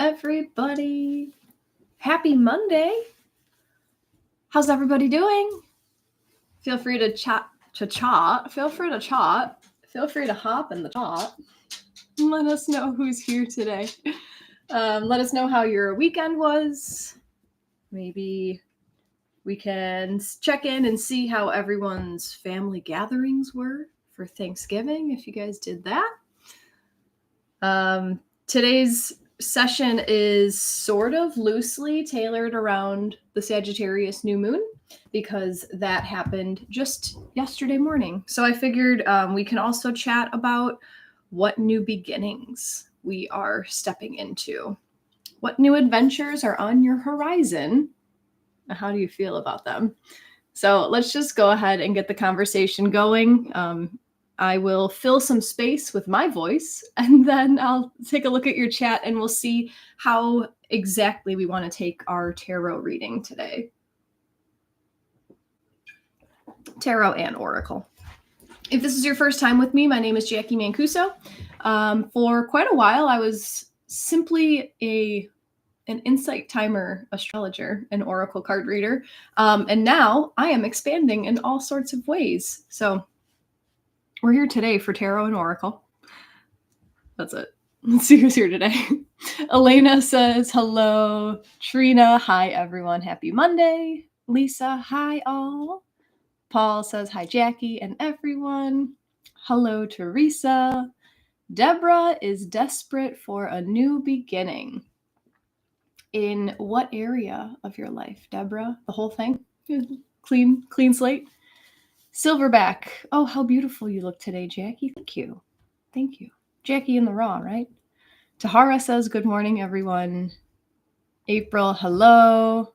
everybody. Happy Monday. How's everybody doing? Feel free to chat. Feel free to chat. Feel free to hop in the chat. Let us know who's here today. Let us know how your weekend was. Maybe we can check in and see how everyone's family gatherings were for Thanksgiving, if you guys did that. Today's session is sort of loosely tailored around the Sagittarius new moon because that happened just yesterday morning. So I figured we can also chat about what new beginnings we are stepping into. What new adventures are on your horizon? And how do you feel about them? So let's just go ahead and get the conversation going. I will fill some space with my voice, and then I'll take a look at your chat and we'll see how exactly we want to take our tarot reading today. Tarot and Oracle. If this is your first time with me, my name is Jacqui Mancuso. For quite a while, I was simply an insight timer astrologer, an oracle card reader. And now I am expanding in all sorts of ways. So we're here today for tarot and oracle. That's it. Let's see who's here today. Elena says, hello. Trina, hi everyone. Happy Monday. Lisa, hi all. Paul says, hi Jacqui and everyone. Hello, Teresa. Deborah is desperate for a new beginning. In what area of your life, Deborah? The whole thing? Clean slate? Silverback. Oh, how beautiful you look today, Jacqui. Thank you. Thank you. Jacqui in the raw, right? Tahara says, good morning, everyone. April, hello.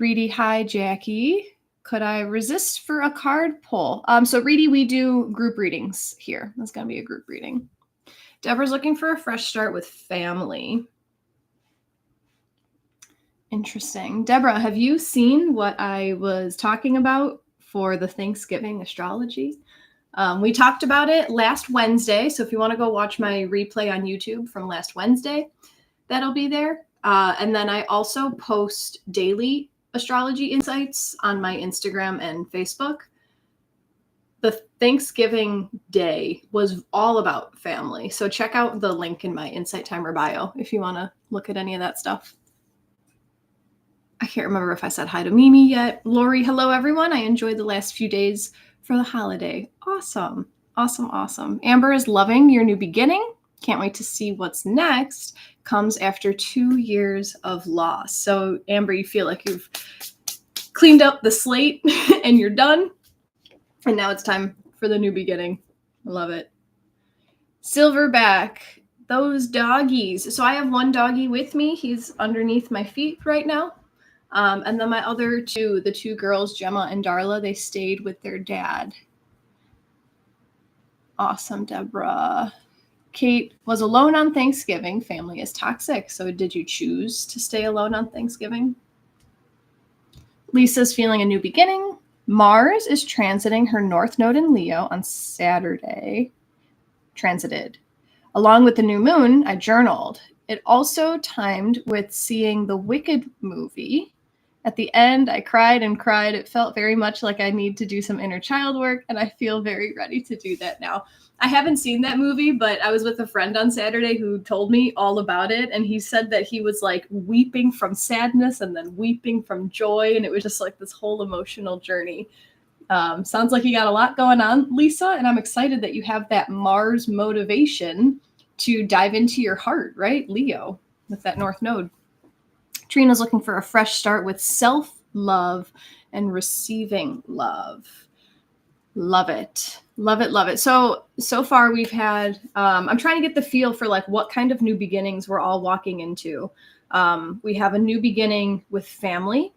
Reedy, hi, Jacqui. Could I resist for a card pull? So Reedy, we do group readings here. That's going to be a group reading. Deborah's looking for a fresh start with family. Interesting. Deborah, have you seen what I was talking about for the Thanksgiving astrology? We talked about it last Wednesday. So if you want to go watch my replay on YouTube from last Wednesday, that'll be there. And then I also post daily astrology insights on my Instagram and Facebook. The Thanksgiving day was all about family. So check out the link in my Insight Timer bio if you want to look at any of that stuff. I can't remember if I said hi to Mimi yet. Lori, hello, everyone. I enjoyed the last few days for the holiday. Awesome. Awesome, awesome. Amber is loving your new beginning. Can't wait to see what's next. Comes after 2 years of loss. So, Amber, you feel like you've cleaned up the slate and you're done. And now it's time for the new beginning. I love it. Silverback, those doggies. So I have one doggie with me. He's underneath my feet right now. And then my other two, the two girls, Gemma and Darla, they stayed with their dad. Awesome, Deborah. Kate was alone on Thanksgiving. Family is toxic. So did you choose to stay alone on Thanksgiving? Lisa's feeling a new beginning. Mars is transiting her North Node in Leo on Saturday. Transited. Along with the new moon, I journaled. It also timed with seeing the Wicked movie. At the end, I cried and cried. It felt very much like I need to do some inner child work, and I feel very ready to do that now. I haven't seen that movie, but I was with a friend on Saturday who told me all about it, and he said that he was like weeping from sadness and then weeping from joy, and it was just like this whole emotional journey. Sounds like you got a lot going on, Lisa, and I'm excited that you have that Mars motivation to dive into your heart, right, Leo, with that North Node. Trina's looking for a fresh start with self-love and receiving love. Love it. Love it. Love it. So far we've had, I'm trying to get the feel for like what kind of new beginnings we're all walking into. We have a new beginning with family.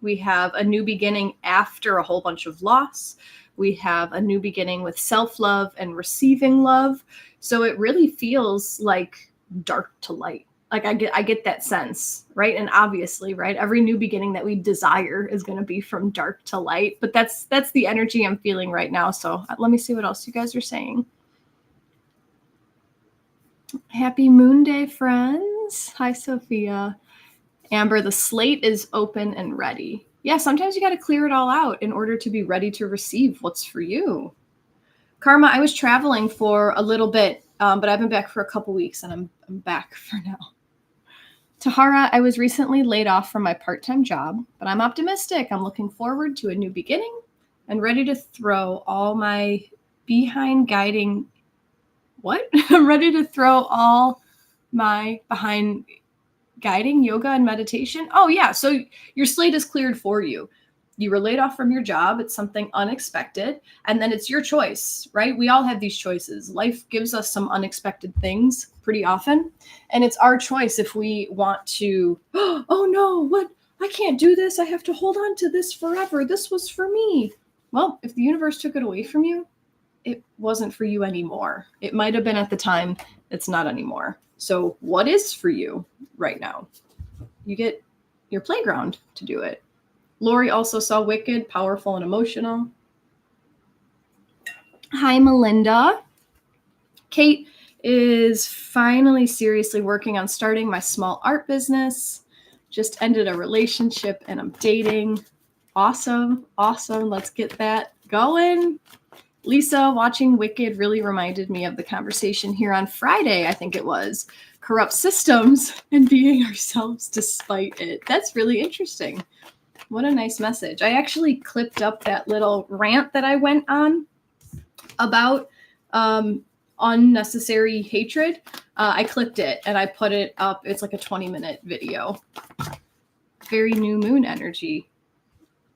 We have a new beginning after a whole bunch of loss. We have a new beginning with self-love and receiving love. So it really feels like dark to light. Like I get that sense, right? And obviously, right, every new beginning that we desire is going to be from dark to light. But that's the energy I'm feeling right now. So let me see what else you guys are saying. Happy Moon Day, friends. Hi, Sophia. Amber, the slate is open and ready. Yeah, sometimes you got to clear it all out in order to be ready to receive what's for you. Karma, I was traveling for a little bit, but I've been back for a couple weeks and I'm back for now. Tahara, I was recently laid off from my part-time job, but I'm optimistic. I'm looking forward to a new beginning and ready to throw all my behind guiding. What? I'm ready to throw all my behind guiding yoga and meditation. Oh, yeah. So your slate is cleared for you. You were laid off from your job. It's something unexpected. And then it's your choice, right? We all have these choices. Life gives us some unexpected things pretty often. And it's our choice if we want to, oh no, what? I can't do this. I have to hold on to this forever. This was for me. Well, if the universe took it away from you, it wasn't for you anymore. It might have been at the time. It's not anymore. So what is for you right now? You get your playground to do it. Lori also saw Wicked, powerful and emotional. Hi, Melinda. Kate is finally seriously working on starting my small art business. Just ended a relationship and I'm dating. Awesome. Let's get that going. Lisa, watching Wicked really reminded me of the conversation here on Friday, I think it was. Corrupt systems and being ourselves despite it. That's really interesting. What a nice message. I actually clipped up that little rant that I went on about unnecessary hatred. I clipped it and I put it up. It's like a 20-minute video. Very new moon energy.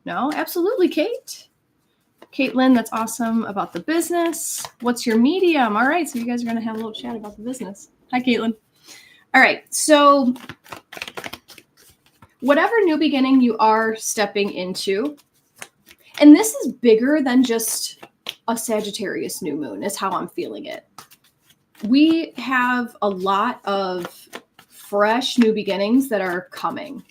No, absolutely, Kate. Caitlin, that's awesome about the business. What's your medium? All right, so you guys are going to have a little chat about the business. Hi, Caitlin. All right, so whatever new beginning you are stepping into, and this is bigger than just a Sagittarius new moon, is how I'm feeling it. We have a lot of fresh new beginnings that are coming.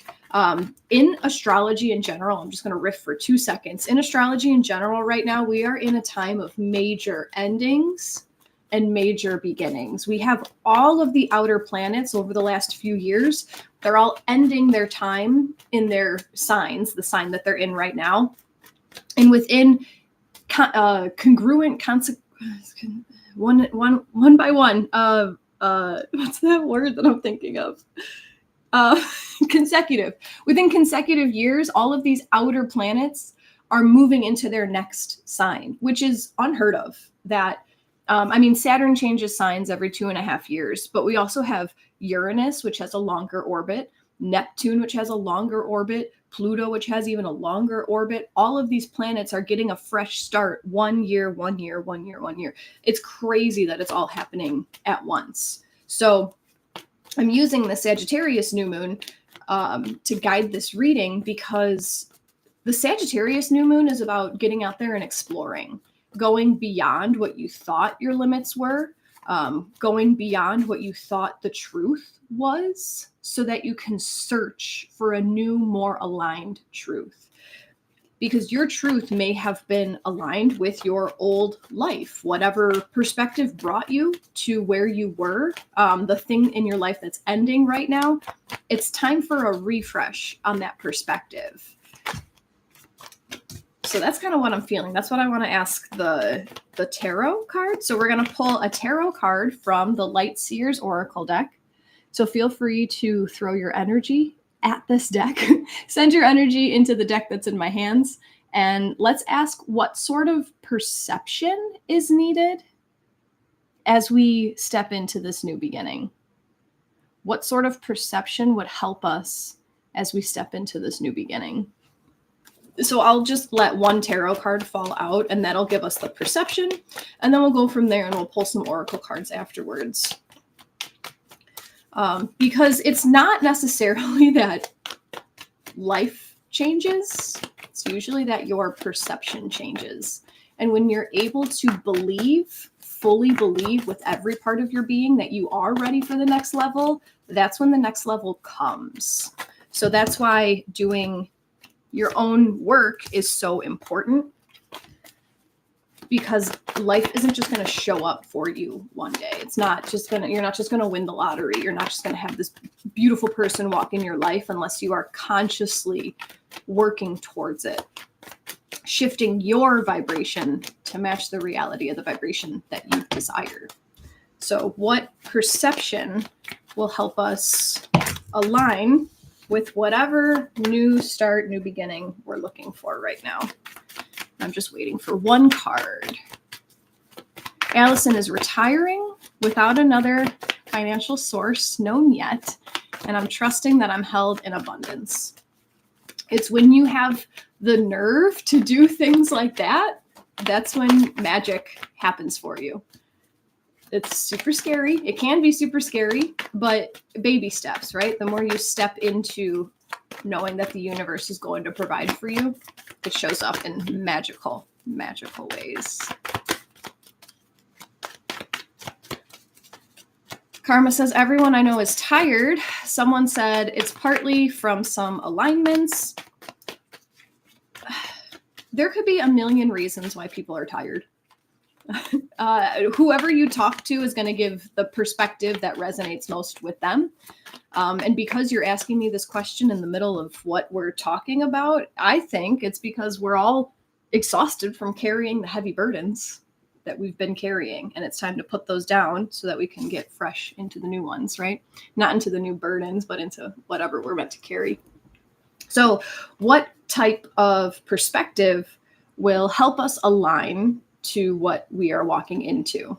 In astrology in general, I'm just going to riff for 2 seconds. In astrology in general, right now, we are in a time of major endings and major beginnings. We have all of the outer planets over the last few years. They're all ending their time in their signs, the sign that they're in right now. And within congruent one by one, what's that word that I'm thinking of? Consecutive. Within consecutive years, all of these outer planets are moving into their next sign, which is unheard of. That, Saturn changes signs every 2.5 years, but we also have Uranus, which has a longer orbit, Neptune, which has a longer orbit, Pluto, which has even a longer orbit. All of these planets are getting a fresh start 1 year. It's crazy that it's all happening at once. So I'm using the Sagittarius new moon to guide this reading because the Sagittarius new moon is about getting out there and exploring, going beyond what you thought your limits were, going beyond what you thought the truth was so that you can search for a new, more aligned truth. Because your truth may have been aligned with your old life, whatever perspective brought you to where you were, the thing in your life that's ending right now. It's time for a refresh on that perspective. So that's kind of what I'm feeling. That's what I want to ask the tarot card. So we're going to pull a tarot card from the Light Seers Oracle deck. So feel free to throw your energy at this deck. Send your energy into the deck that's in my hands. And let's ask what sort of perception is needed as we step into this new beginning. What sort of perception would help us as we step into this new beginning? So I'll just let one tarot card fall out and that'll give us the perception. And then we'll go from there and we'll pull some oracle cards afterwards. Because it's not necessarily that life changes. It's usually that your perception changes. And when you're able to believe, fully believe with every part of your being that you are ready for the next level, that's when the next level comes. So that's why doing your own work is so important. because life isn't just going to show up for you one day. You're not just going to win the lottery. You're not just going to have this beautiful person walk in your life unless you are consciously working towards it, shifting your vibration to match the reality of the vibration that you desire. So what perception will help us align with whatever new start, new beginning we're looking for right now? I'm just waiting for one card. Allison is retiring without another financial source known yet, and I'm trusting that I'm held in abundance. It's when you have the nerve to do things like that, that's when magic happens for you. It's super scary. It can be super scary, but baby steps, right? The more you step into knowing that the universe is going to provide for you, it shows up in magical ways. Karma says, everyone I know is tired. Someone said it's partly from some alignments. There could be a million reasons why people are tired. Whoever you talk to is going to give the perspective that resonates most with them. And because you're asking me this question in the middle of what we're talking about, I think it's because we're all exhausted from carrying the heavy burdens that we've been carrying. And it's time to put those down so that we can get fresh into the new ones, right? Not into the new burdens, but into whatever we're meant to carry. So what type of perspective will help us align to what we are walking into?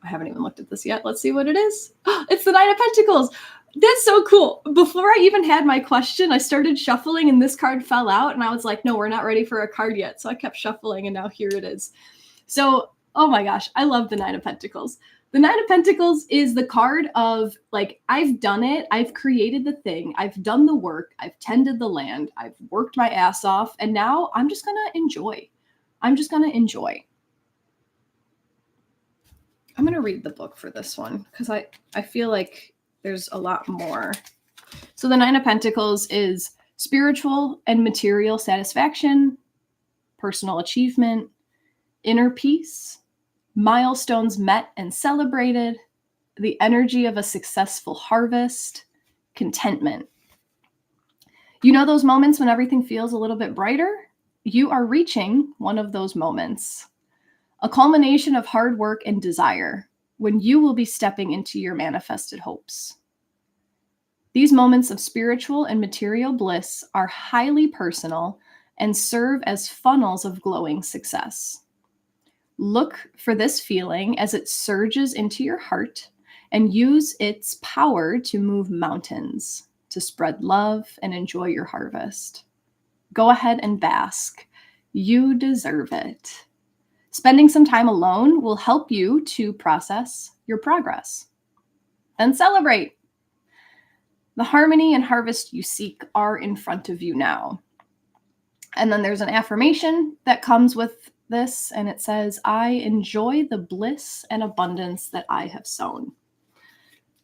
I haven't even looked at this yet. Let's see what it is. It's the Nine of Pentacles. That's so cool. Before I even had my question, I started shuffling and this card fell out and I was like, no, we're not ready for a card yet. So I kept shuffling and now here it is. So, oh my gosh, I love the Nine of Pentacles. The Nine of Pentacles is the card of like, I've done it. I've created the thing. I've done the work. I've tended the land. I've worked my ass off. And now I'm just going to enjoy. I'm just going to enjoy. I'm going to read the book for this one because I feel like there's a lot more. So the Nine of Pentacles is spiritual and material satisfaction, personal achievement, inner peace, milestones met and celebrated, the energy of a successful harvest, contentment. You know those moments when everything feels a little bit brighter? You are reaching one of those moments. A culmination of hard work and desire when you will be stepping into your manifested hopes. These moments of spiritual and material bliss are highly personal and serve as funnels of glowing success. Look for this feeling as it surges into your heart and use its power to move mountains, to spread love and enjoy your harvest. Go ahead and bask. You deserve it. Spending some time alone will help you to process your progress. Then celebrate. The harmony and harvest you seek are in front of you now. And then there's an affirmation that comes with this, and it says, I enjoy the bliss and abundance that I have sown.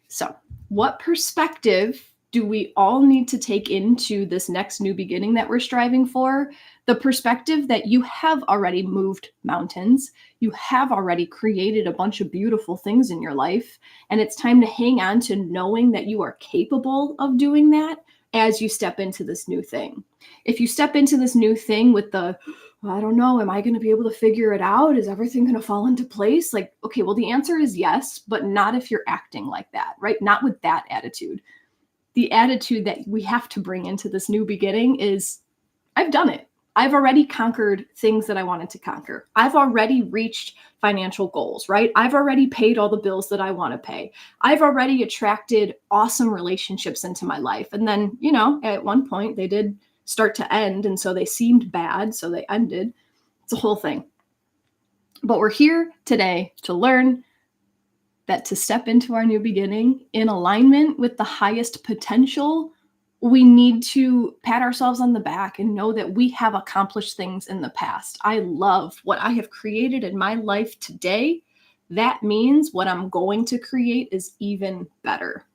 So, what perspective do we all need to take into this next new beginning that we're striving for? The perspective that you have already moved mountains, you have already created a bunch of beautiful things in your life, and it's time to hang on to knowing that you are capable of doing that as you step into this new thing. If you step into this new thing with the, I don't know, am I going to be able to figure it out? Is everything going to fall into place? Like, okay, well, the answer is yes, but not if you're acting like that, right? Not with that attitude. The attitude that we have to bring into this new beginning is, I've done it. I've already conquered things that I wanted to conquer. I've already reached financial goals, right? I've already paid all the bills that I want to pay. I've already attracted awesome relationships into my life. And then, you know, at one point they did start to end. And so they seemed bad. So they ended. It's a whole thing. But we're here today to learn that to step into our new beginning in alignment with the highest potential, we need to pat ourselves on the back and know that we have accomplished things in the past. I love what I have created in my life today. That means what I'm going to create is even better.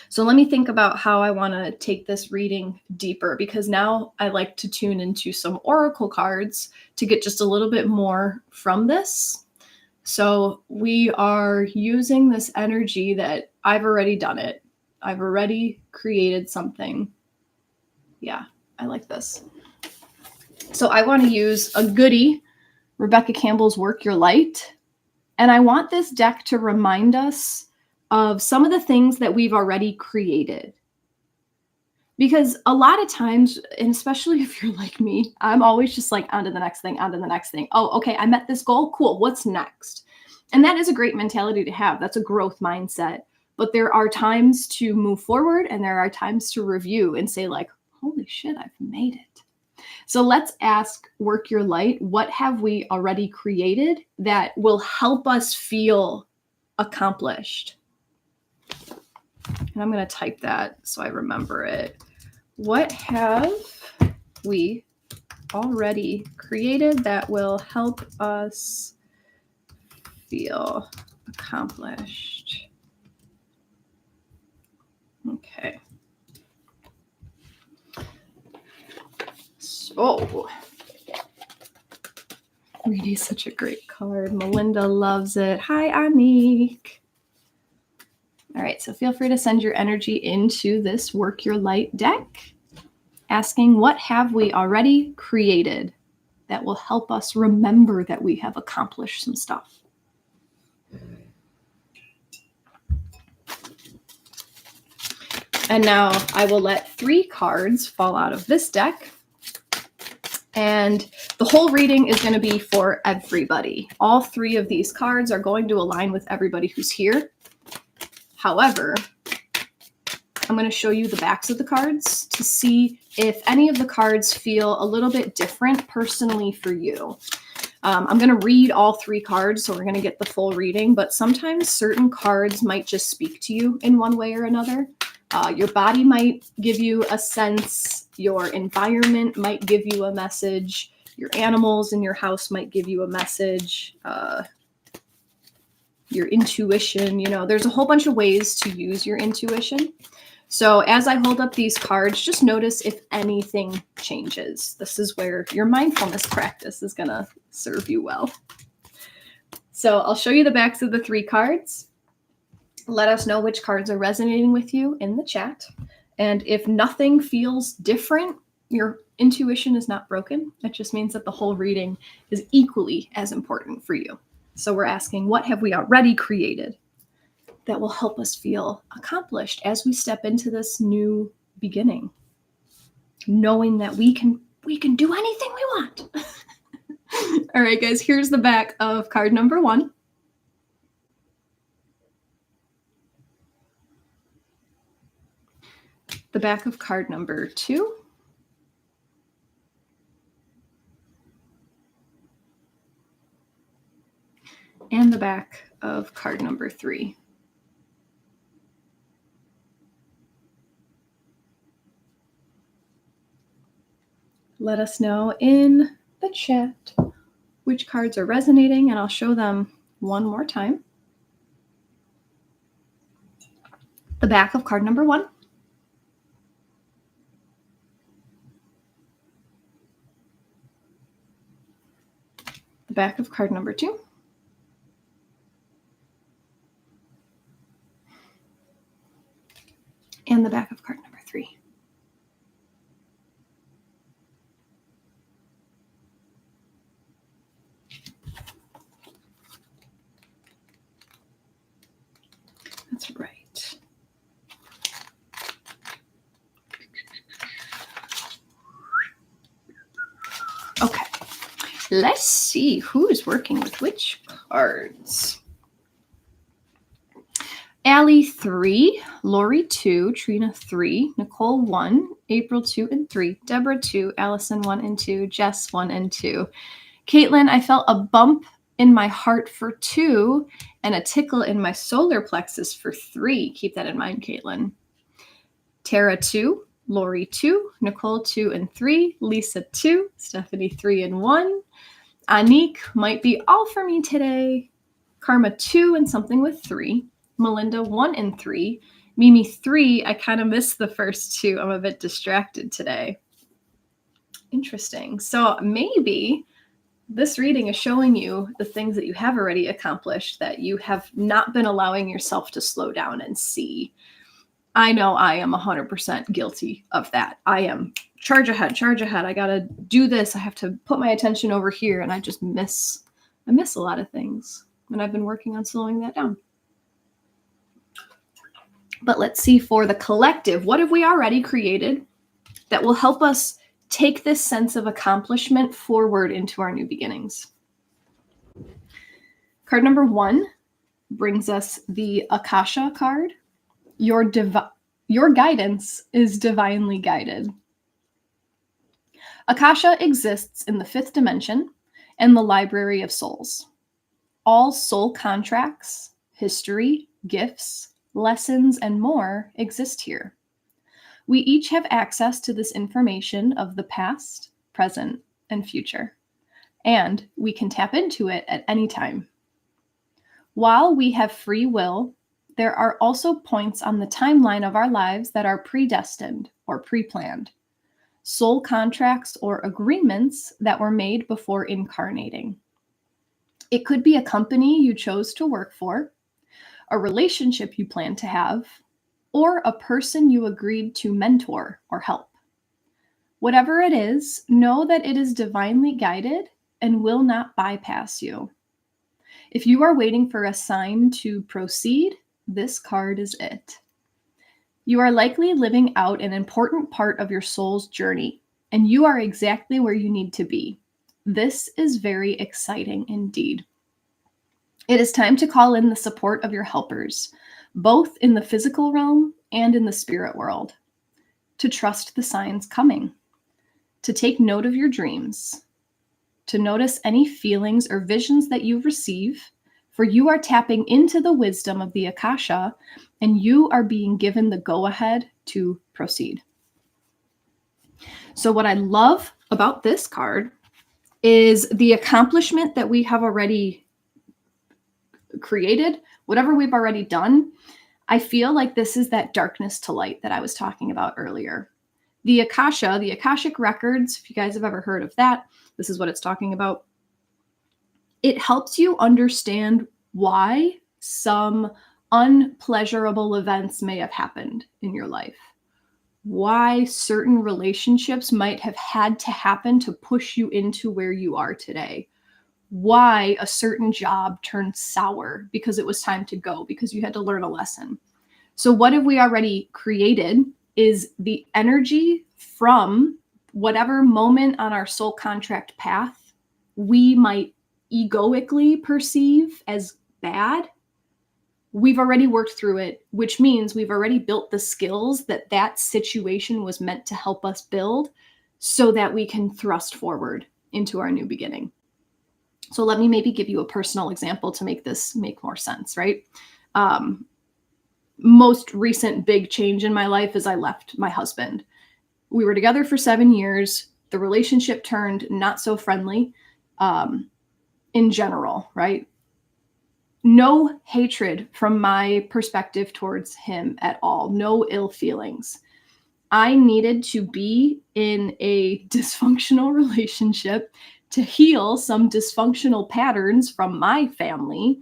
So let me think about how I want to take this reading deeper, because now I like to tune into some oracle cards to get just a little bit more from this. So we are using this energy that I've already done it. I've already created something. Yeah, I like this. So I want to use a goodie, Rebecca Campbell's Work Your Light. And I want this deck to remind us of some of the things that we've already created. Because a lot of times, and especially if you're like me, I'm always just like, on to the next thing, on to the next thing. Oh, okay, I met this goal. Cool. What's next? And that is a great mentality to have. That's a growth mindset. But there are times to move forward, and there are times to review and say, like, holy shit, I've made it. So let's ask Work Your Light, what have we already created that will help us feel accomplished? And I'm going to type that so I remember it. What have we already created that will help us feel accomplished? Okay. So, Reedy is such a great card. Melinda loves it. Hi, Anik. All right, so feel free to send your energy into this Work Your Light deck, asking what have we already created that will help us remember that we have accomplished some stuff. And now I will let 3 cards fall out of this deck. And the whole reading is going to be for everybody. All 3 of these cards are going to align with everybody who's here. However, I'm going to show you the backs of the cards to see if any of the cards feel a little bit different personally for you. I'm going to read all 3 cards, so we're going to get the full reading, but sometimes certain cards might just speak to you in one way or another. Your body might give you a sense, your environment might give you a message, your animals in your house might give you a message, your intuition, there's a whole bunch of ways to use your intuition. So as I hold up these cards, just notice if anything changes. This is where your mindfulness practice is going to serve you well. So I'll show you the backs of the 3 cards. Let us know which cards are resonating with you in the chat. And if nothing feels different, your intuition is not broken. It just means that the whole reading is equally as important for you. So we're asking, what have we already created that will help us feel accomplished as we step into this new beginning, knowing that we can do anything we want. All right, guys, here's the back of card number 1. The back of card number 2. And the back of card number 3. Let us know in the chat which cards are resonating, and I'll show them one more time. The back of card number 1. The back of card number 2. And the back of card number 3. That's right. Okay, let's see who is working with which cards. Allie 3, Lori 2, Trina 3, Nicole 1, April 2 and 3, Deborah 2, Allison 1 and 2, Jess 1 and 2. Caitlin, I felt a bump in my heart for 2 and a tickle in my solar plexus for 3. Keep that in mind, Caitlin. Tara 2, Lori 2, Nicole 2 and 3, Lisa 2, Stephanie 3 and 1. Anik might be all for me today. Karma 2 and something with 3. Melinda 1 and 3. Mimi 3, I kind of missed the first two. I'm a bit distracted today. Interesting. So maybe this reading is showing you the things that you have already accomplished that you have not been allowing yourself to slow down and see. I know I am 100% guilty of that. I am charge ahead. I got to do this. I have to put my attention over here. And I just miss a lot of things. And I've been working on slowing that down. But let's see for the collective, what have we already created that will help us take this sense of accomplishment forward into our new beginnings? Card number 1 brings us the Akasha card. Your guidance is divinely guided. Akasha exists in the 5th dimension and the Library of Souls. All soul contracts, history, gifts, lessons, and more exist here. We each have access to this information of the past, present, and future, and we can tap into it at any time. While we have free will, there are also points on the timeline of our lives that are predestined or pre-planned, soul contracts or agreements that were made before incarnating. It could be a company you chose to work for, a relationship you plan to have, or a person you agreed to mentor or help. Whatever it is, know that it is divinely guided and will not bypass you. If you are waiting for a sign to proceed, this card is it. You are likely living out an important part of your soul's journey, and you are exactly where you need to be. This is very exciting indeed. It is time to call in the support of your helpers, both in the physical realm and in the spirit world, to trust the signs coming, to take note of your dreams, to notice any feelings or visions that you receive, for you are tapping into the wisdom of the Akasha, and you are being given the go-ahead to proceed. So what I love about this card is the accomplishment that we have already created, whatever we've already done. I feel like this is that darkness to light that I was talking about earlier. The Akasha, the Akashic records, if you guys have ever heard of that, this is what it's talking about. It helps you understand why some unpleasurable events may have happened in your life, why certain relationships might have had to happen to push you into where you are today, why a certain job turned sour because it was time to go, because you had to learn a lesson. So what have we already created is the energy from whatever moment on our soul contract path we might egoically perceive as bad. We've already worked through it, which means we've already built the skills that that situation was meant to help us build so that we can thrust forward into our new beginning. So let me maybe give you a personal example to make this make more sense, right? Most recent big change in my life is I left my husband. We were together for 7 years. The relationship turned not so friendly in general, right? No hatred from my perspective towards him at all. No ill feelings. I needed to be in a dysfunctional relationship to heal some dysfunctional patterns from my family.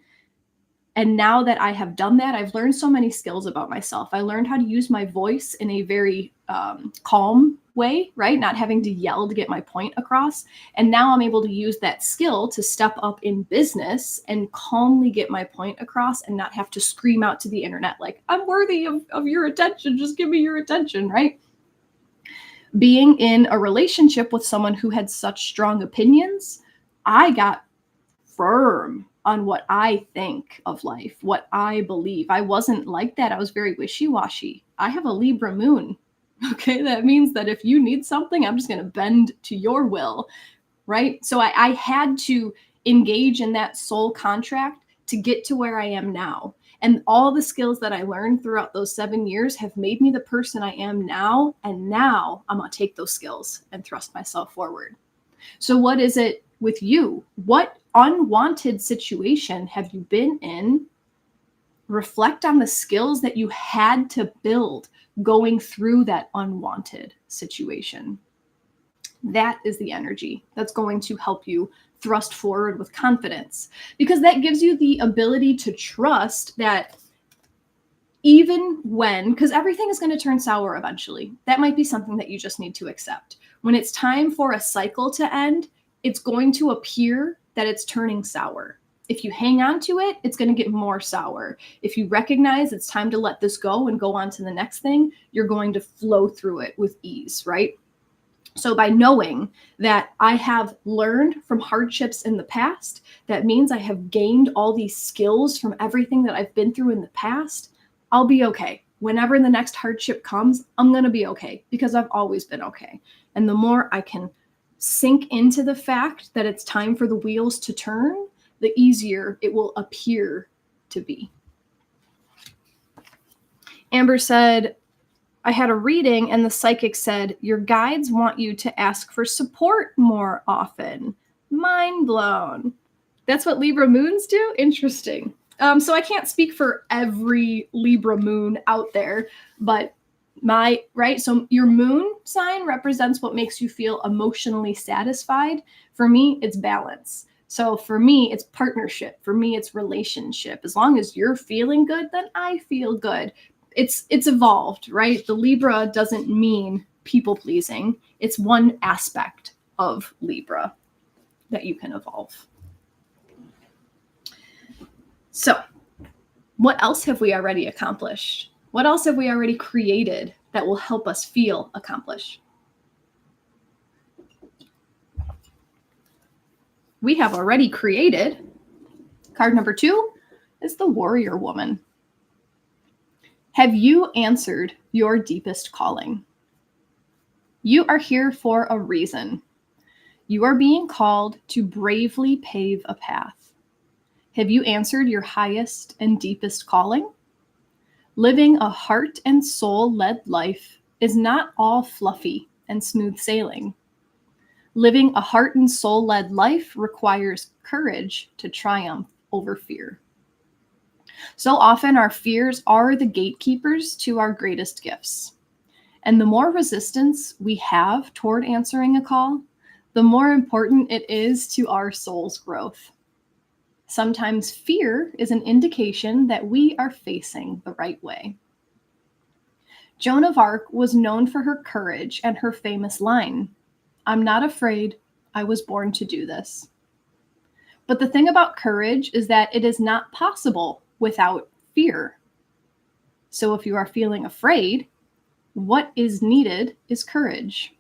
And now that I have done that, I've learned so many skills about myself. I learned how to use my voice in a very calm way, right? Not having to yell to get my point across. And now I'm able to use that skill to step up in business and calmly get my point across and not have to scream out to the internet like, I'm worthy of your attention. Just give me your attention, right? Being in a relationship with someone who had such strong opinions, I got firm on what I think of life, what I believe. I wasn't like that. I was very wishy-washy. I have a Libra moon. Okay, that means that if you need something, I'm just going to bend to your will, right? So I had to engage in that soul contract to get to where I am now. And all the skills that I learned throughout those 7 years have made me the person I am now. And now I'm going to take those skills and thrust myself forward. So what is it with you? What unwanted situation have you been in reflect on the skills that you had to build going through that unwanted situation. That is the energy that's going to help you thrust forward with confidence, because that gives you the ability to trust that even when, because everything is going to turn sour eventually, that might be something that you just need to accept. When it's time for a cycle to end, it's going to appear that it's turning sour. If you hang on to it, it's going to get more sour. If you recognize it's time to let this go and go on to the next thing, you're going to flow through it with ease, right? So by knowing that I have learned from hardships in the past, that means I have gained all these skills from everything that I've been through in the past, I'll be okay. Whenever the next hardship comes, I'm going to be okay because I've always been okay. And the more I can sink into the fact that it's time for the wheels to turn, the easier it will appear to be. Amber said, I had a reading and the psychic said, your guides want you to ask for support more often. Mind blown. That's what Libra moons do? Interesting. So I can't speak for every Libra moon out there, but so your moon sign represents what makes you feel emotionally satisfied. For me, it's balance. So for me, it's partnership. For me, it's relationship. As long as you're feeling good, then I feel good. It's evolved, right? The Libra doesn't mean people pleasing. It's one aspect of Libra that you can evolve. So what else have we already accomplished? What else have we already created that will help us feel accomplished? We have already created, card number 2 is the Warrior Woman. Have you answered your deepest calling? You are here for a reason. You are being called to bravely pave a path. Have you answered your highest and deepest calling? Living a heart and soul-led life is not all fluffy and smooth sailing. Living a heart and soul-led life requires courage to triumph over fear. So often our fears are the gatekeepers to our greatest gifts. And the more resistance we have toward answering a call, the more important it is to our soul's growth. Sometimes fear is an indication that we are facing the right way. Joan of Arc was known for her courage and her famous line, "I'm not afraid, I was born to do this." But the thing about courage is that it is not possible without fear. So if you are feeling afraid, what is needed is courage.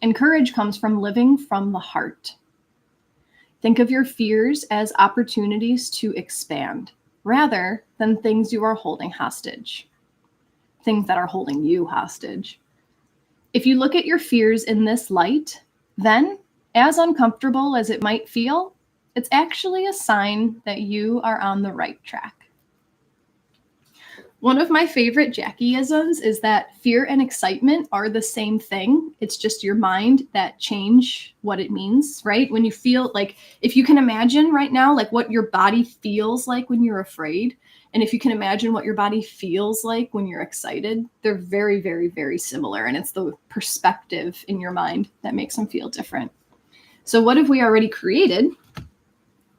And courage comes from living from the heart. Think of your fears as opportunities to expand, rather than things you are holding hostage. Things that are holding you hostage. If you look at your fears in this light, then, as uncomfortable as it might feel, it's actually a sign that you are on the right track. One of my favorite Jacqui-isms is that fear and excitement are the same thing. It's just your mind that change what it means, right? When you feel like, if you can imagine right now, like what your body feels like when you're afraid, and if you can imagine what your body feels like when you're excited, they're very, very, very similar. And it's the perspective in your mind that makes them feel different. So what have we already created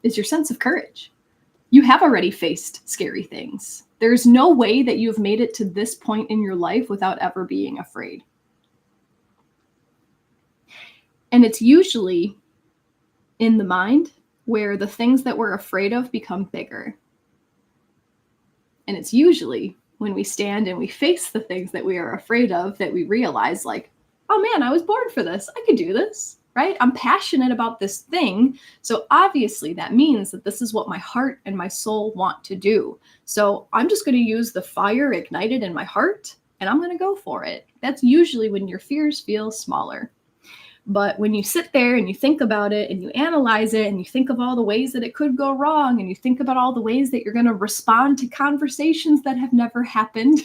is your sense of courage. You have already faced scary things. There's no way that you've made it to this point in your life without ever being afraid. And it's usually in the mind where the things that we're afraid of become bigger. And it's usually when we stand and we face the things that we are afraid of that we realize, like, oh man, I was born for this. I could do this, right? I'm passionate about this thing. So obviously that means that this is what my heart and my soul want to do. So I'm just going to use the fire ignited in my heart and I'm going to go for it. That's usually when your fears feel smaller. But when you sit there and you think about it and you analyze it and you think of all the ways that it could go wrong and you think about all the ways that you're going to respond to conversations that have never happened,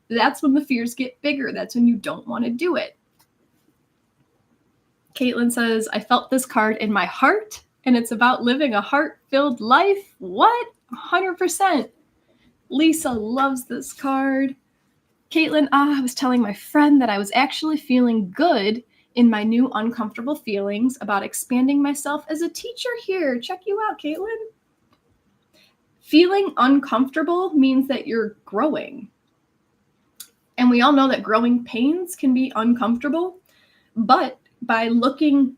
that's when the fears get bigger. That's when you don't want to do it. Caitlin says, I felt this card in my heart and it's about living a heart-filled life. What? 100%. Lisa loves this card. Caitlin, I was telling my friend that I was actually feeling good in my new uncomfortable feelings about expanding myself as a teacher here. Check you out, Caitlin. Feeling uncomfortable means that you're growing. And we all know that growing pains can be uncomfortable, but by looking,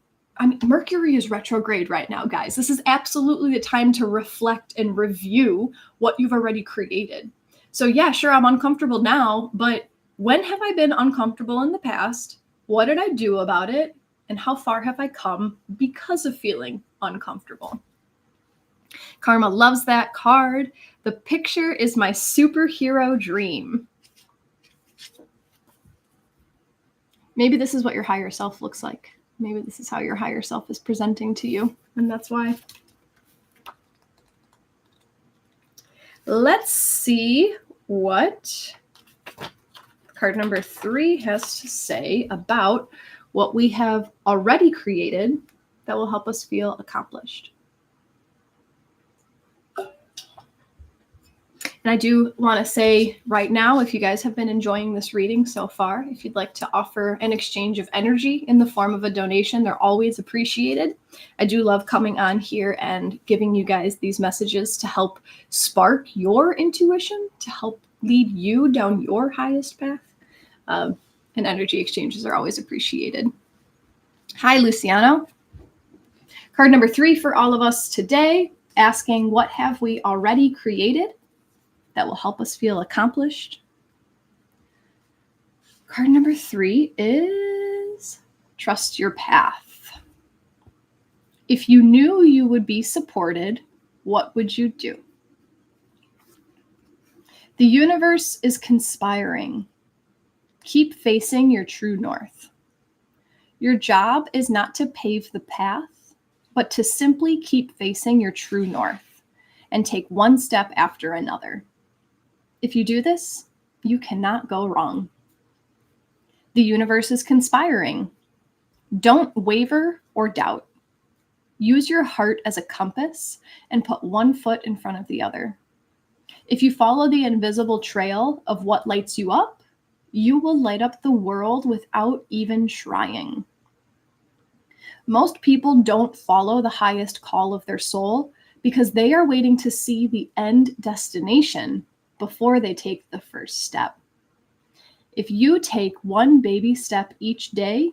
Mercury is retrograde right now, guys. This is absolutely the time to reflect and review what you've already created. So yeah, sure, I'm uncomfortable now, but when have I been uncomfortable in the past? What did I do about it? And how far have I come because of feeling uncomfortable? Karma loves that card. The picture is my superhero dream. Maybe this is what your higher self looks like. Maybe this is how your higher self is presenting to you, and that's why. Let's see what card number 3 has to say about what we have already created that will help us feel accomplished. And I do want to say right now, if you guys have been enjoying this reading so far, if you'd like to offer an exchange of energy in the form of a donation, they're always appreciated. I do love coming on here and giving you guys these messages to help spark your intuition, to help lead you down your highest path. And energy exchanges are always appreciated. Hi, Luciano. Card number 3 for all of us today, asking what have we already created that will help us feel accomplished. Card number 3 is trust your path. If you knew you would be supported, what would you do? The universe is conspiring. Keep facing your true north. Your job is not to pave the path, but to simply keep facing your true north and take one step after another. If you do this, you cannot go wrong. The universe is conspiring. Don't waver or doubt. Use your heart as a compass and put one foot in front of the other. If you follow the invisible trail of what lights you up, you will light up the world without even trying. Most people don't follow the highest call of their soul because they are waiting to see the end destination before they take the first step. If you take one baby step each day,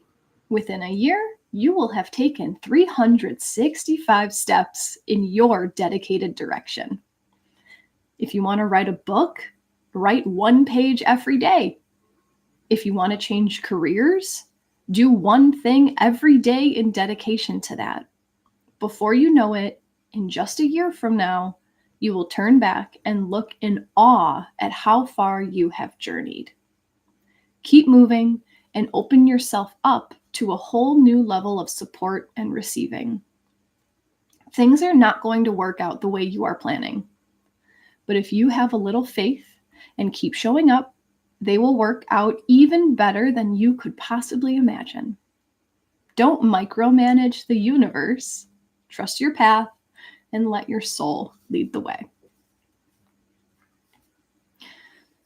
within a year, you will have taken 365 steps in your dedicated direction. If you want to write a book, write one page every day. If you want to change careers, do one thing every day in dedication to that. Before you know it, in just a year from now, you will turn back and look in awe at how far you have journeyed. Keep moving and open yourself up to a whole new level of support and receiving. Things are not going to work out the way you are planning. But if you have a little faith and keep showing up, they will work out even better than you could possibly imagine. Don't micromanage the universe. Trust your path and let your soul lead the way.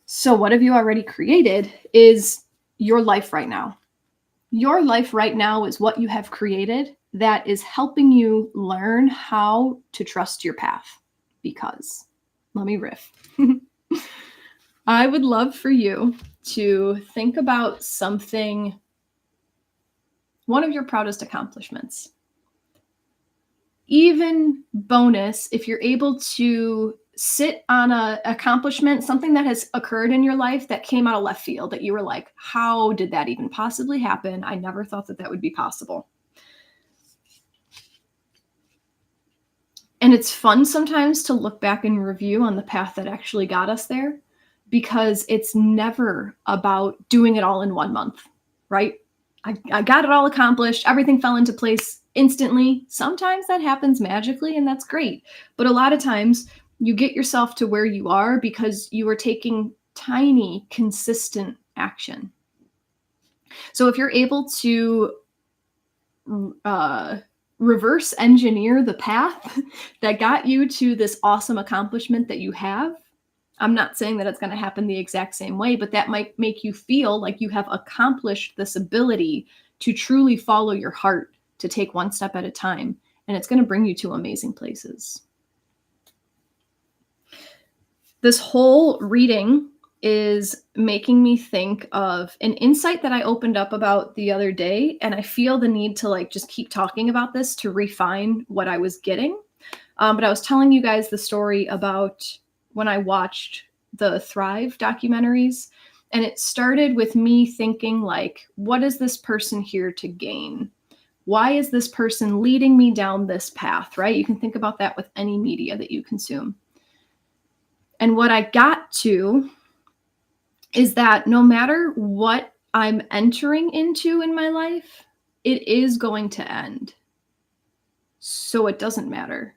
So what have you already created is your life right now. Your life right now is what you have created that is helping you learn how to trust your path. Because, let me riff. I would love for you to think about something, one of your proudest accomplishments. Even bonus, if you're able to sit on an accomplishment, something that has occurred in your life that came out of left field, that you were like, how did that even possibly happen? I never thought that that would be possible. And it's fun sometimes to look back and review on the path that actually got us there, because it's never about doing it all in 1 month, right? I got it all accomplished. Everything fell into place instantly. Sometimes that happens magically, and that's great. But a lot of times you get yourself to where you are because you are taking tiny, consistent action. So if you're able to reverse engineer the path that got you to this awesome accomplishment that you have, I'm not saying that it's going to happen the exact same way, but that might make you feel like you have accomplished this ability to truly follow your heart, to take one step at a time. And it's going to bring you to amazing places. This whole reading is making me think of an insight that I opened up about the other day. And I feel the need to like just keep talking about this to refine what I was getting. But I was telling you guys the story about when I watched the Thrive documentaries. And it started with me thinking like, what is this person here to gain? Why is this person leading me down this path, right? You can think about that with any media that you consume. And what I got to is that no matter what I'm entering into in my life, it is going to end. So it doesn't matter.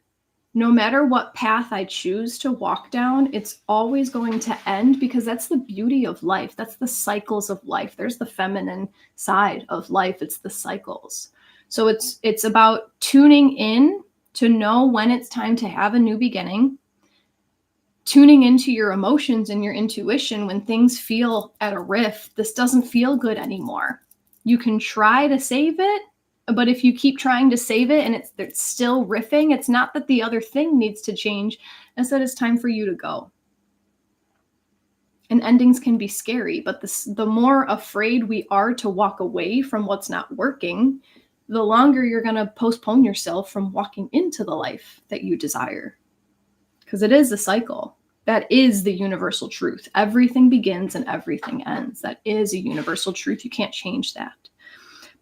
No matter what path I choose to walk down, it's always going to end, because that's the beauty of life. That's the cycles of life. There's the feminine side of life. It's the cycles. So it's about tuning in to know when it's time to have a new beginning, tuning into your emotions and your intuition when things feel at a rift. This doesn't feel good anymore. You can try to save it, but if you keep trying to save it and it's still riffing, it's not that the other thing needs to change. It's that it's time for you to go. And endings can be scary, but the more afraid we are to walk away from what's not working, the longer you're going to postpone yourself from walking into the life that you desire. Because it is a cycle. That is the universal truth. Everything begins and everything ends. That is a universal truth. You can't change that.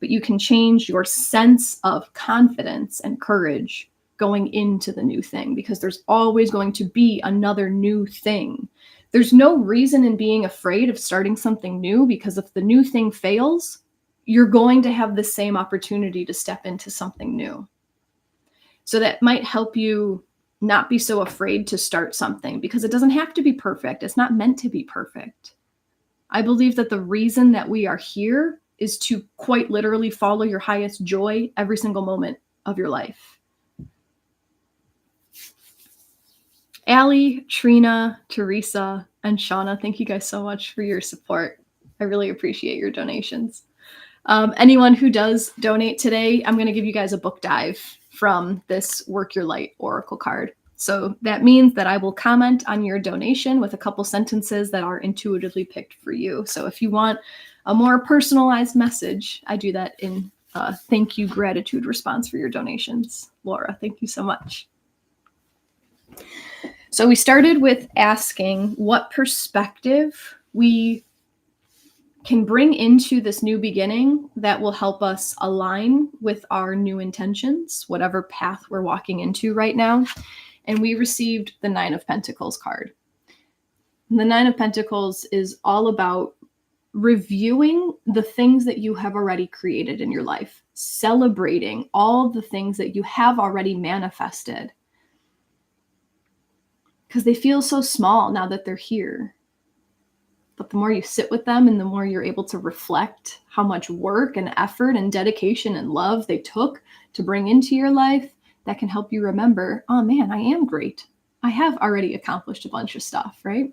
But you can change your sense of confidence and courage going into the new thing, because there's always going to be another new thing. There's no reason in being afraid of starting something new, because if the new thing fails, you're going to have the same opportunity to step into something new. So that might help you not be so afraid to start something, because it doesn't have to be perfect. It's not meant to be perfect. I believe that the reason that we are here is to quite literally follow your highest joy every single moment of your life. Allie, Trina, Teresa, and Shauna, thank you guys so much for your support. I really appreciate your donations. Anyone who does donate today, I'm going to give you guys a book dive from this Work Your Light Oracle card. So that means that I will comment on your donation with a couple sentences that are intuitively picked for you. So if you want a more personalized message, I do that in thank you gratitude response for your donations. Laura, thank you so much. So we started with asking what perspective we can bring into this new beginning that will help us align with our new intentions, whatever path we're walking into right now. And we received the 9 of Pentacles card. And the 9 of Pentacles is all about reviewing the things that you have already created in your life, celebrating all the things that you have already manifested, because they feel so small now that they're here. But the more you sit with them and the more you're able to reflect how much work and effort and dedication and love they took to bring into your life, that can help you remember, oh man, I am great. I have already accomplished a bunch of stuff, right?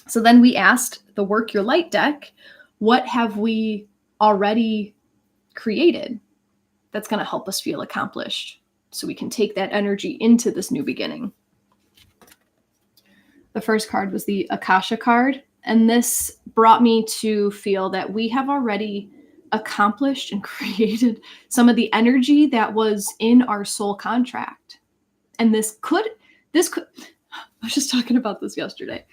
So then we asked the Work Your Light deck, what have we already created that's going to help us feel accomplished, so we can take that energy into this new beginning? The first card was the Akasha card. And this brought me to feel that we have already accomplished and created some of the energy that was in our soul contract. And this could, I was just talking about this yesterday.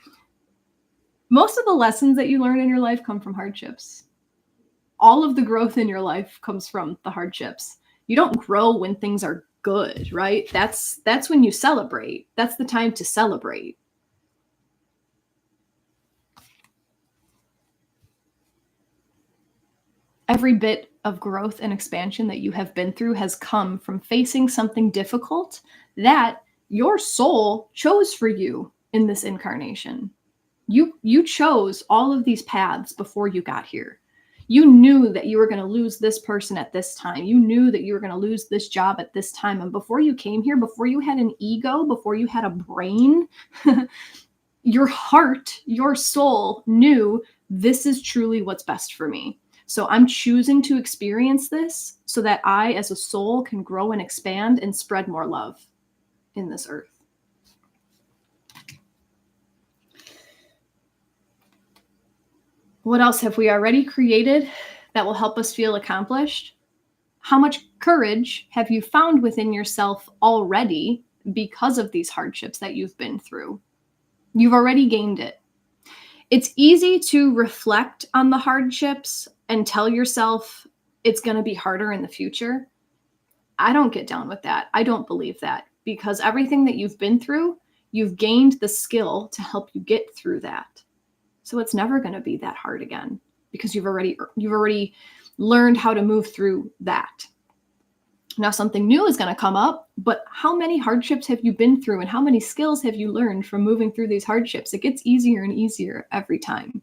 Most of the lessons that you learn in your life come from hardships. All of the growth in your life comes from the hardships. You don't grow when things are good, right? That's when you celebrate. That's the time to celebrate. Every bit of growth and expansion that you have been through has come from facing something difficult that your soul chose for you in this incarnation. You chose all of these paths before you got here. You knew that you were going to lose this person at this time. You knew that you were going to lose this job at this time. And before you came here, before you had an ego, before you had a brain, your heart, your soul knew this is truly what's best for me. So I'm choosing to experience this so that I, as a soul, can grow and expand and spread more love in this earth. What else have we already created that will help us feel accomplished? How much courage have you found within yourself already because of these hardships that you've been through? You've already gained it. It's easy to reflect on the hardships and tell yourself it's going to be harder in the future. I don't get down with that. I don't believe that, because everything that you've been through, you've gained the skill to help you get through that. So it's never going to be that hard again, because you've already learned how to move through that. Now something new is going to come up, but how many hardships have you been through and how many skills have you learned from moving through these hardships? It gets easier and easier every time.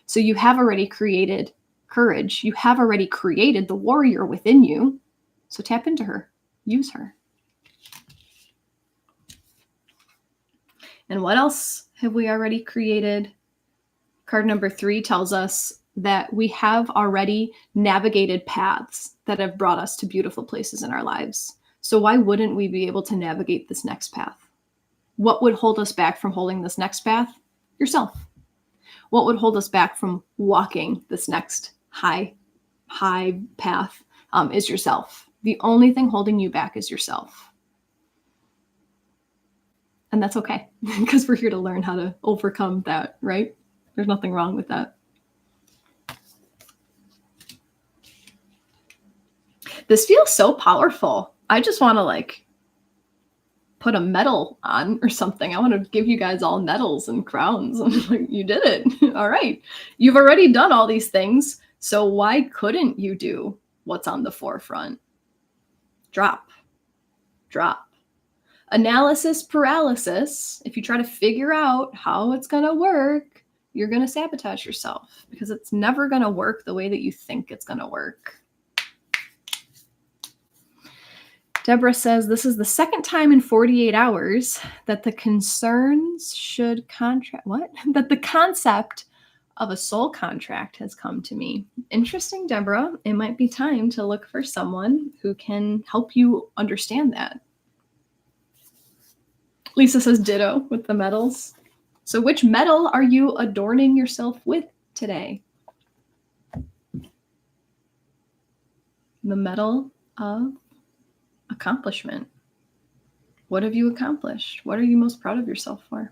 So you have already created courage. You have already created the warrior within you. So tap into her, use her. And what else have we already created? Card number 3 tells us that we have already navigated paths that have brought us to beautiful places in our lives. So why wouldn't we be able to navigate this next path? What would hold us back from holding this next path? Yourself. What would hold us back from walking this next high path is yourself. The only thing holding you back is yourself. And that's okay, because we're here to learn how to overcome that, right? There's nothing wrong with that. This feels so powerful. I just want to put a medal on or something. I want to give you guys all medals and crowns. You did it. All right. You've already done all these things. So why couldn't you do what's on the forefront? Drop. Analysis paralysis. If you try to figure out how it's going to work, you're going to sabotage yourself, because it's never going to work the way that you think it's going to work. Deborah says, this is the second time in 48 hours that the concerns should contract. What? That the concept of a soul contract has come to me. Interesting, Deborah. It might be time to look for someone who can help you understand that. Lisa says ditto with the medals. So which medal are you adorning yourself with today? The medal of accomplishment. What have you accomplished? What are you most proud of yourself for?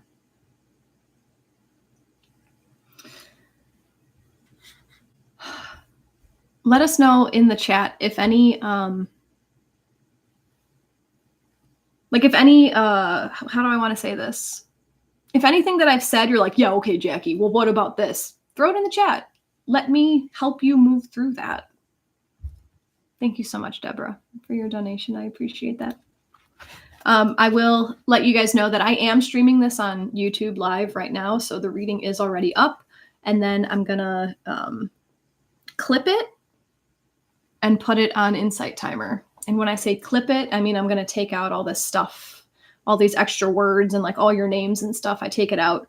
Let us know in the chat if any, how do I want to say this? If anything that I've said, you're like, yeah, okay, Jacqui, well, what about this? Throw it in the chat. Let me help you move through that. Thank you so much, Deborah, for your donation. I appreciate that. I will let you guys know that I am streaming this on YouTube live right now. So the reading is already up. And then I'm going to clip it and put it on Insight Timer. And when I say clip it, I mean I'm going to take out all this stuff, all these extra words and all your names and stuff. I take it out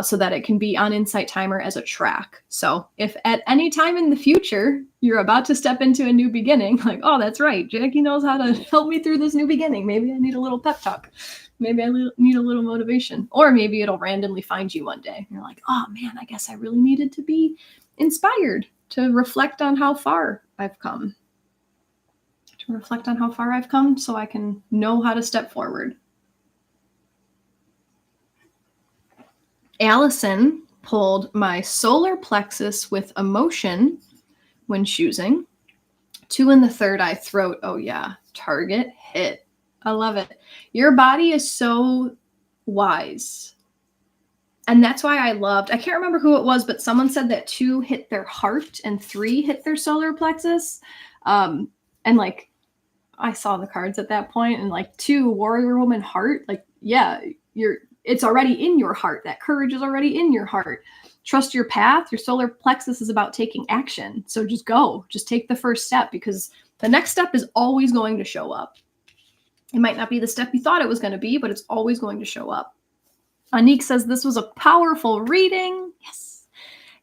so that it can be on Insight Timer as a track. So if at any time in the future you're about to step into a new beginning, oh, that's right, Jacqui knows how to help me through this new beginning. Maybe I need a little pep talk. Maybe I need a little motivation. Or maybe it'll randomly find you one day. You're like, oh man, I guess I really needed to be inspired to reflect on how far I've come. To reflect on how far I've come so I can know how to step forward. Allison pulled my solar plexus with emotion when choosing. 2 in the third eye throat. Oh yeah, target hit. I love it. Your body is so wise. And that's why I can't remember who it was, but someone said that 2 hit their heart and 3 hit their solar plexus. And I saw the cards at that point, and 2 warrior woman heart, yeah, it's already in your heart. That courage is already in your heart. Trust your path. Your solar plexus is about taking action. So just go, just take the first step, because the next step is always going to show up. It might not be the step you thought it was going to be, but it's always going to show up. Anique says, this was a powerful reading. Yes.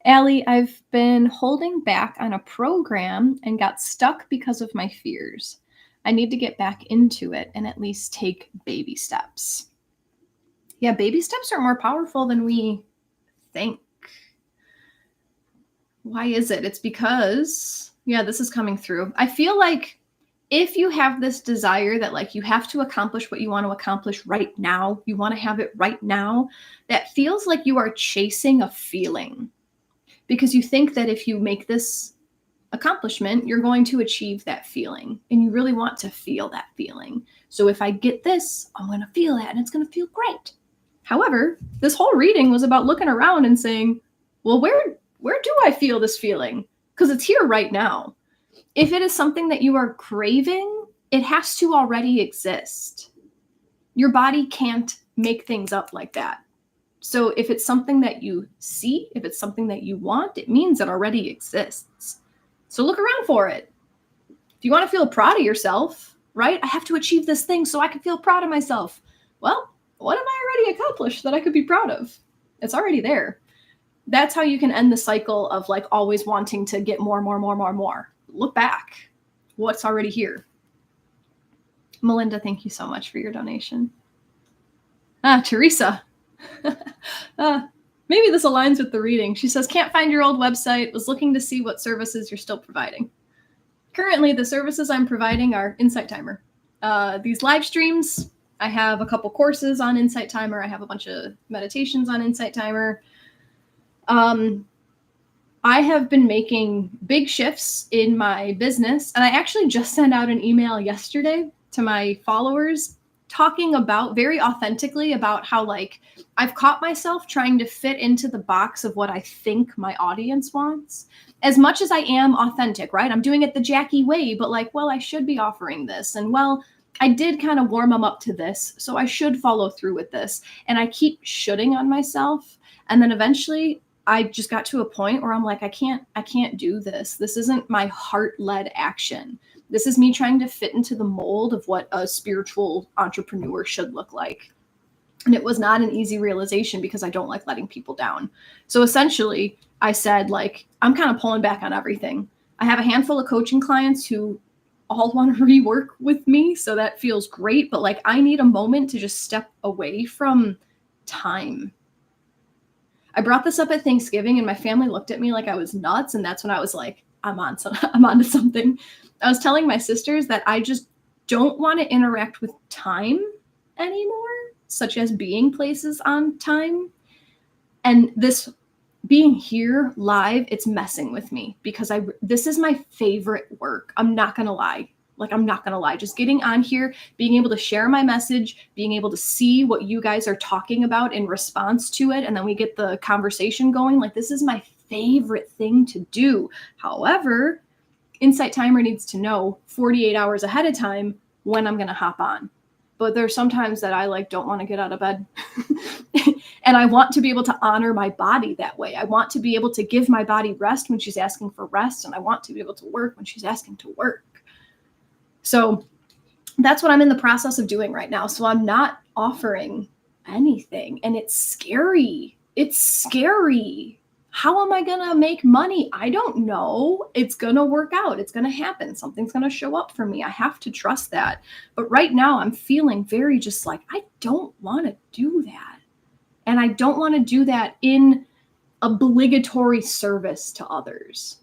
Allie, I've been holding back on a program and got stuck because of my fears. I need to get back into it and at least take baby steps. Yeah, baby steps are more powerful than we think. Why is it? It's because, yeah, this is coming through. I feel like if you have this desire that like you have to accomplish what you want to accomplish right now, you want to have it right now, that feels like you are chasing a feeling because you think that if you make this accomplishment, you're going to achieve that feeling and you really want to feel that feeling. So if I get this, I'm going to feel that and it's going to feel great. However, this whole reading was about looking around and saying, well, where do I feel this feeling? Because it's here right now. If it is something that you are craving, it has to already exist. Your body can't make things up like that. So if it's something that you see, if it's something that you want, it means it already exists. So look around for it. If you want to feel proud of yourself, right? I have to achieve this thing so I can feel proud of myself. Well, what have I already accomplished that I could be proud of? It's already there. That's how you can end the cycle of like always wanting to get more. Look back. What's already here? Melinda, thank you so much for your donation. Teresa. Maybe this aligns with the reading. She says, can't find your old website. Was looking to see what services you're still providing. Currently, the services I'm providing are Insight Timer. These live streams, I have a couple courses on Insight Timer. I have a bunch of meditations on Insight Timer. I have been making big shifts in my business, and I actually just sent out an email yesterday to my followers talking about very authentically about how like I've caught myself trying to fit into the box of what I think my audience wants as much as I am authentic, right? I'm doing it the Jacqui way, but like, well, I should be offering this. And well, I did kind of warm them up to this, so I should follow through with this. And I keep shoulding on myself. And then eventually I just got to a point where I'm like, I can't do this. This isn't my heart-led action. This is me trying to fit into the mold of what a spiritual entrepreneur should look like. And it was not an easy realization because I don't like letting people down. So essentially, I said, like, I'm kind of pulling back on everything. I have a handful of coaching clients who all want to rework with me. So that feels great. But like, I need a moment to just step away from time. I brought this up at Thanksgiving and my family looked at me like I was nuts. And that's when I was like, I'm onto something. I was telling my sisters that I just don't want to interact with time anymore, such as being places on time. And this being here live, it's messing with me because this is my favorite work. I'm not going to lie. Just getting on here, being able to share my message, being able to see what you guys are talking about in response to it. And then we get the conversation going. Like, this is my favorite thing to do. However, Insight Timer needs to know 48 hours ahead of time when I'm going to hop on. But there's sometimes that I like don't want to get out of bed. And I want to be able to honor my body that way. I want to be able to give my body rest when she's asking for rest. And I want to be able to work when she's asking to work. So that's what I'm in the process of doing right now. So I'm not offering anything. And it's scary. It's scary. How am I going to make money? I don't know. It's going to work out. It's going to happen. Something's going to show up for me. I have to trust that. But right now I'm feeling very just like, I don't want to do that. And I don't want to do that in obligatory service to others.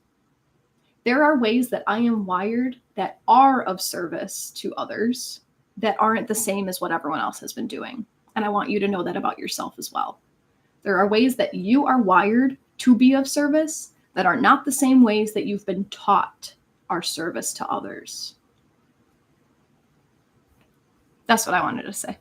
There are ways that I am wired that are of service to others that aren't the same as what everyone else has been doing. And I want you to know that about yourself as well. There are ways that you are wired to be of service that are not the same ways that you've been taught are service to others. That's what I wanted to say.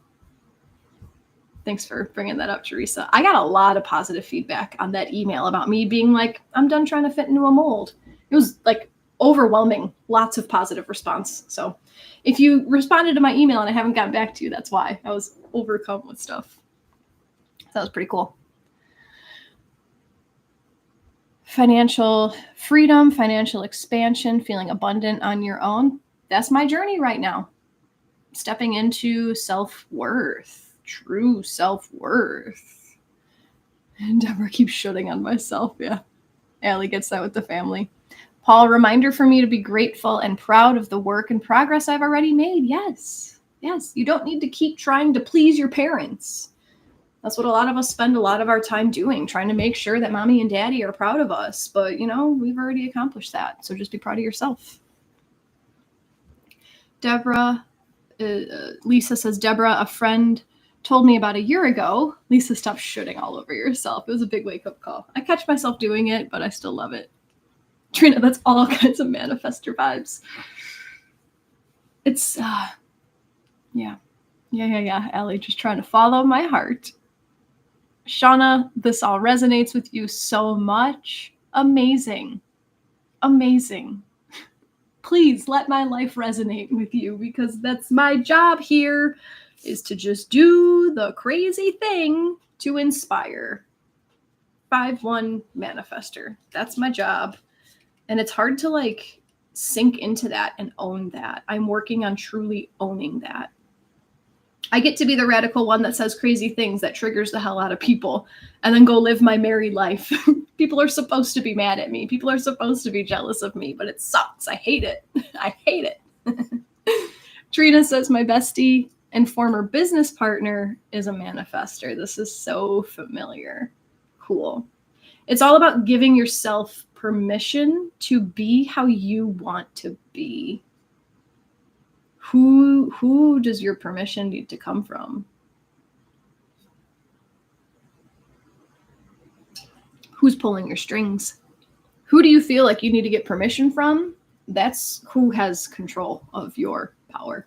Thanks for bringing that up, Teresa. I got a lot of positive feedback on that email about me being like, I'm done trying to fit into a mold. It was like overwhelming, lots of positive response. So if you responded to my email and I haven't gotten back to you, that's why. I was overcome with stuff. That was pretty cool. Financial freedom, financial expansion, feeling abundant on your own. That's my journey right now. Stepping into self-worth, true self-worth. And Deborah keeps shooting on myself. Yeah. Allie gets that with the family. Paul, reminder for me to be grateful and proud of the work and progress I've already made. Yes. Yes. You don't need to keep trying to please your parents. That's what a lot of us spend a lot of our time doing, trying to make sure that mommy and daddy are proud of us. But, we've already accomplished that. So just be proud of yourself. Deborah, Lisa says, Deborah, a friend told me about a year ago. Lisa, stop shooting all over yourself. It was a big wake-up call. I catch myself doing it, but I still love it. Trina, that's all kinds of manifester vibes. It's, yeah. Allie, just trying to follow my heart. Shauna, this all resonates with you so much. Amazing. Please let my life resonate with you, because that's my job here, is to just do the crazy thing to inspire. 5-1 manifester. That's my job. And it's hard to sink into that and own that. I'm working on truly owning that. I get to be the radical one that says crazy things that triggers the hell out of people and then go live my merry life. People are supposed to be mad at me. People are supposed to be jealous of me, but it sucks. I hate it. I hate it. Trina says, my bestie and former business partner is a manifester. This is so familiar. Cool. It's all about giving yourself permission to be how you want to be. Who does your permission need to come from? Who's pulling your strings? Who do you feel like you need to get permission from? That's who has control of your power.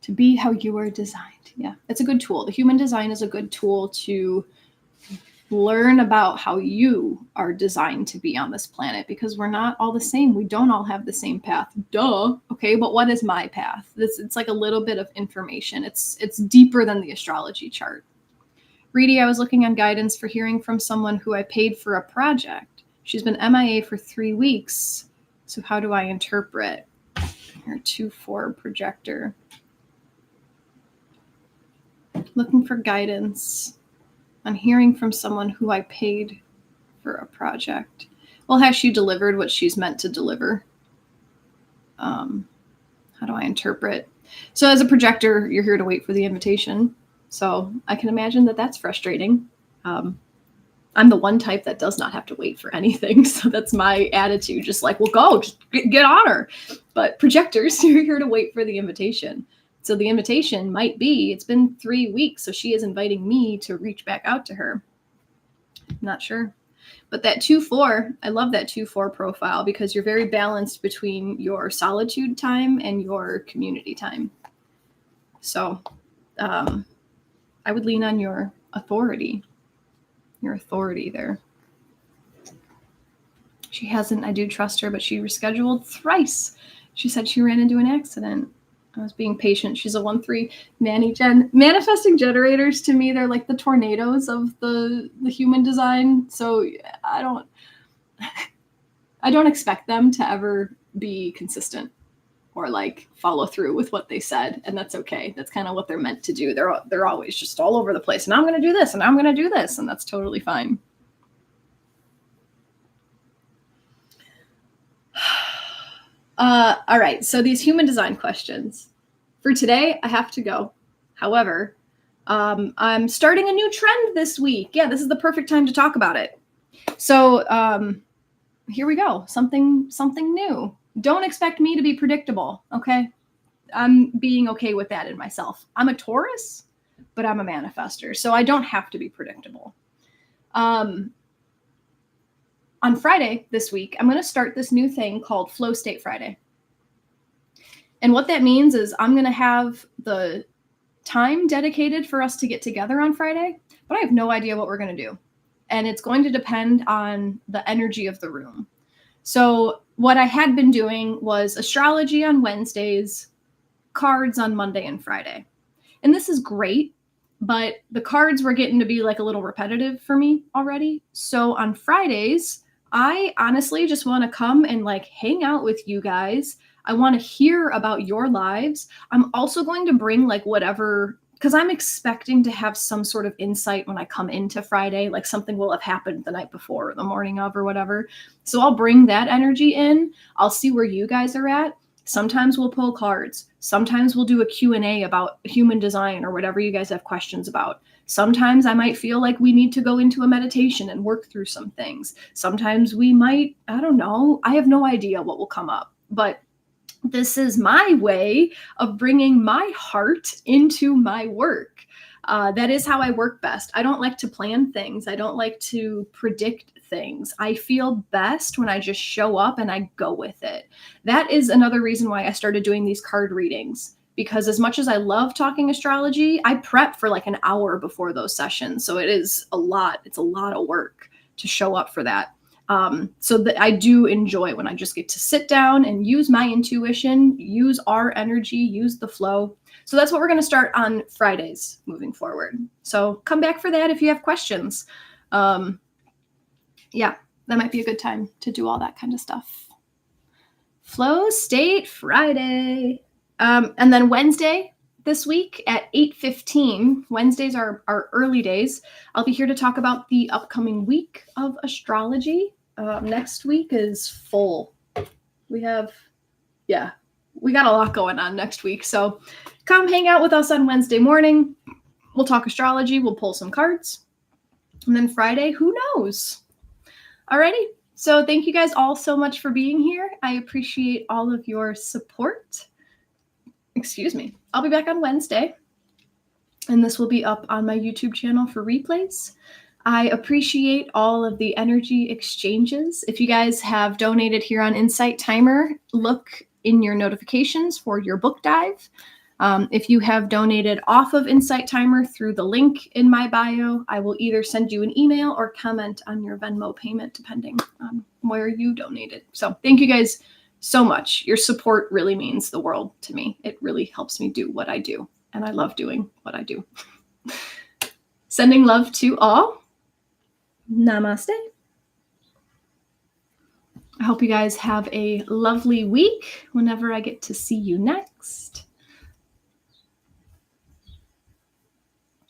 To be how you are designed. Yeah, it's a good tool. The human design is a good tool to learn about how you are designed to be on this planet, because we're not all the same. We don't all have the same path. Duh. Okay, but what is my path? It's like a little bit of information. It's deeper than the astrology chart. Reedy, I was looking on guidance for hearing from someone who I paid for a project. She's been MIA for 3 weeks. So how do I interpret? Your 2-4 projector. Looking for guidance on hearing from someone who I paid for a project. Well, has she delivered what she's meant to deliver? How do I interpret? So as a projector, you're here to wait for the invitation. So I can imagine that that's frustrating. I'm the one type that does not have to wait for anything. So that's my attitude. Just well, go, just get on her. But projectors, you're here to wait for the invitation. So the invitation might be, it's been 3 weeks, so she is inviting me to reach back out to her. Not sure. But that 2-4, I love that 2-4 profile, because you're very balanced between your solitude time and your community time. So I would lean on your authority there. She hasn't, I do trust her, but she rescheduled thrice. She said she ran into an accident. I was being patient. She's a 1-3 Manny Gen. Manifesting generators, to me, they're like the tornadoes of the human design. So I don't expect them to ever be consistent or follow through with what they said. And that's okay. That's kind of what they're meant to do. They're always just all over the place. And I'm going to do this and I'm going to do this. And that's totally fine. All right. So these human design questions for today, I have to go. However, I'm starting a new trend this week. Yeah, this is the perfect time to talk about it. So here we go. Something new. Don't expect me to be predictable. Okay. I'm being okay with that in myself. I'm a Taurus, but I'm a manifester. So I don't have to be predictable. On Friday this week, I'm going to start this new thing called Flow State Friday. And what that means is I'm going to have the time dedicated for us to get together on Friday, but I have no idea what we're going to do. And it's going to depend on the energy of the room. So what I had been doing was astrology on Wednesdays, cards on Monday and Friday. And this is great, but the cards were getting to be a little repetitive for me already. So on Fridays, I honestly just want to come and hang out with you guys. I want to hear about your lives. I'm also going to bring like whatever, because I'm expecting to have some sort of insight when I come into Friday, like something will have happened the night before or the morning of or whatever. So I'll bring that energy in. I'll see where you guys are at. Sometimes we'll pull cards. Sometimes we'll do a Q&A about human design or whatever you guys have questions about. Sometimes I might feel like we need to go into a meditation and work through some things. Sometimes we might, I don't know. I have no idea what will come up, but this is my way of bringing my heart into my work. That is how I work best. I don't like to plan things. I don't like to predict things. I feel best when I just show up and I go with it. That is another reason why I started doing these card readings, because as much as I love talking astrology, I prep for like an hour before those sessions. So it is a lot. It's a lot of work to show up for that. So that I do enjoy when I just get to sit down and use my intuition, use our energy, use the flow. So that's what we're going to start on Fridays moving forward. So come back for that if you have questions. Yeah, that might be a good time to do all that kind of stuff. Flow State Friday. And then Wednesday this week at 8:15. Wednesdays are our early days. I'll be here to talk about the upcoming week of astrology. Next week is full. We got a lot going on next week. So come hang out with us on Wednesday morning. We'll talk astrology. We'll pull some cards. And then Friday, who knows? Alrighty. So thank you guys all so much for being here. I appreciate all of your support. Excuse me. I'll be back on Wednesday, and this will be up on my YouTube channel for replays. I appreciate all of the energy exchanges. If you guys have donated here on Insight Timer, look in your notifications for your book dive. If you have donated off of Insight Timer through the link in my bio, I will either send you an email or comment on your Venmo payment, depending on where you donated. So thank you guys so much. Your support really means the world to me. It really helps me do what I do, and I love doing what I do. Sending love to all. Namaste. I hope you guys have a lovely week whenever I get to see you next.